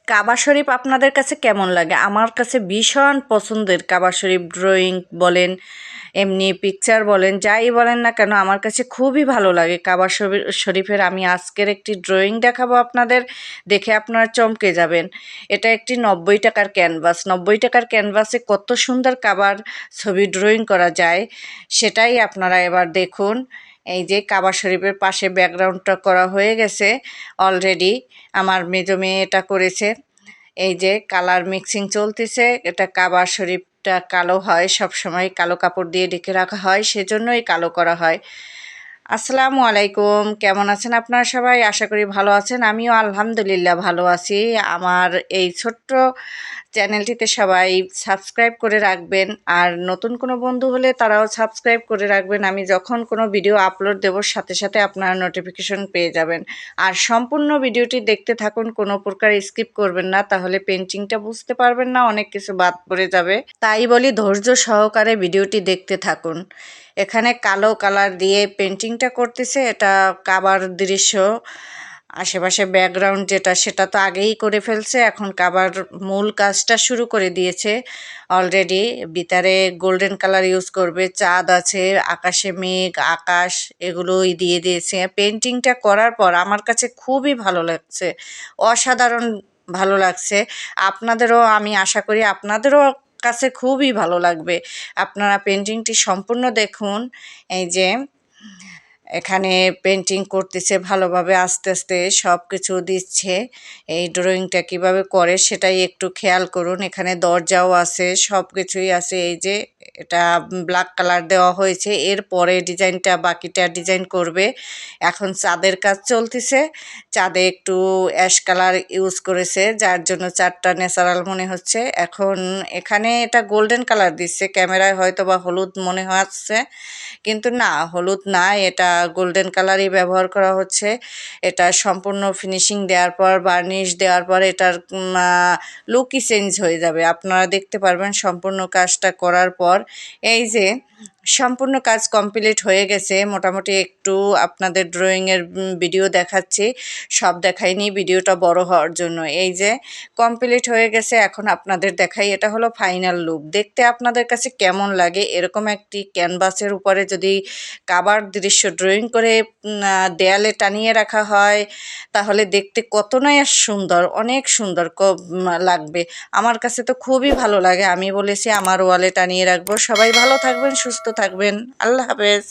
কাবা শরীফ আপনাদের কাছে কেমন লাগে? আমার কাছে ভীষণ পছন্দের কাবা শরীফ ড্রয়িং বলেন, এমনি পিকচার বলেন, যাই বলেন না কেন আমার কাছে খুবই ভালো লাগে কাবা শরীফের। আমি আজকের একটি ড্রয়িং দেখাবো আপনাদের, দেখে আপনারা চমকে যাবেন। এটা একটি 90 টাকার ক্যানভাস। 90 টাকার ক্যানভাসে কত সুন্দর কাবার ছবি ড্রয়িং করা যায় সেটাই আপনারা এবার দেখুন। এই যে কাবা শরীফের পাশে ব্যাকগ্রাউন্ডটা করা হয়ে গেছে অলরেডি, আমার মেজো মেয়ে এটা করেছে। এই যে কালার মিক্সিং চলতেছে। এটা কাবা শরীফটা কালো হয়, সব সময় কালো কাপড় দিয়ে ঢেকে রাখা হয়, সেজন্যই কালো করা হয়। আসসালামু আলাইকুম, কেমন আছেন আপনারা সবাই? আশা করি ভালো আছেন। আমিও আলহামদুলিল্লাহ ভালো আছি। আমার এই ছোট্ট চ্যানেলটিতে সবাই সাবস্ক্রাইব করে রাখবেন, আর নতুন কোনো বন্ধু হলে তারাও সাবস্ক্রাইব করে রাখবেন। আমি যখন কোনো ভিডিও আপলোড দেব সাথে সাথে আপনারা নোটিফিকেশন পেয়ে যাবেন। আর সম্পূর্ণ ভিডিওটি দেখতে থাকুন, কোনো প্রকার স্কিপ করবেন না, তাহলে পেন্টিংটা বুঝতে পারবেন না, অনেক কিছু বাদ পড়ে যাবে। তাই বলি ধৈর্য সহকারে ভিডিওটি দেখতে থাকুন। এখানে কালো কালার দিয়ে পেন্টিংটা করতেছে, এটা কাবার দৃশ্য। আশেপাশে ব্যাকগ্রাউন্ড যেটা সেটা তো আগেই করে ফেলছে, এখন কাবার মূল কাজটা শুরু করে দিয়েছে অলরেডি। ভিতরে গোল্ডেন কালার ইউজ করবে, চাঁদ আছে, আকাশে মেঘ, আকাশ, এগুলোই দিয়ে দিয়েছে। পেন্টিংটা করার পর আমার কাছে খুবই ভালো লাগছে, অসাধারণ ভালো লাগছে। আপনাদেরও, আমি আশা করি আপনাদেরও কাছে খুবই ভালো লাগবে। আপনারা পেন্টিংটি সম্পূর্ণ দেখুন। এই যে এখানে পেন্টিং করতেছে ভালোভাবে, আস্তে আস্তে সব কিছু দিচ্ছে। এই ড্রয়িংটা কিভাবে করে সেটাই একটু খেয়াল করুন। এখানে দরজাও আছে, সব কিছুই আছে। এই যে এটা ব্ল্যাক কালার দেওয়া হয়েছে, এরপরে ডিজাইনটা বাকিটা ডিজাইন করবে। এখন চাঁদের কাজ চলতেছে, চাঁদে একটু অ্যাশ কালার ইউজ করেছে, যার জন্য চাঁদটা ন্যাচারাল মনে হচ্ছে। এখন এখানে এটা গোল্ডেন কালার দিচ্ছে, ক্যামেরায় হয়তো বা হলুদ মনে হচ্ছে, কিন্তু না, হলুদ না, এটা গোল্ডেন কালারই ব্যবহার করা হচ্ছে। এটা সম্পূর্ণ ফিনিশিং দেওয়ার পর, বার্নিশ দেওয়ার পর এটার লুকই চেঞ্জ হয়ে যাবে, আপনারা দেখতে পারবেন সম্পূর্ণ কাজটা করার পর। এই যে সম্পূর্ণ কাজ কমপ্লিট হয়ে গেছে মোটামুটি। একটু আপনাদের ড্রয়িংয়ের ভিডিও দেখাচ্ছি, সব দেখাইনি ভিডিওটা বড় হওয়ার জন্য। এই যে কমপ্লিট হয়ে গেছে, এখন আপনাদের দেখাই। এটা হলো ফাইনাল লুক। দেখতে আপনাদের কাছে কেমন লাগে? এরকম একটি ক্যানভাসের উপরে যদি কাবার দৃশ্য ড্রয়িং করে দেয়ালে টানিয়ে রাখা হয়, তাহলে দেখতে কত না সুন্দর, অনেক সুন্দর লাগবে। আমার কাছে তো খুবই ভালো লাগে, আমি বলেছি আমার ওয়ালে টানিয়ে রাখবো। সবাই ভালো থাকবেন, সুস্থ থাকবেন, আল্লাহ হাফেজ।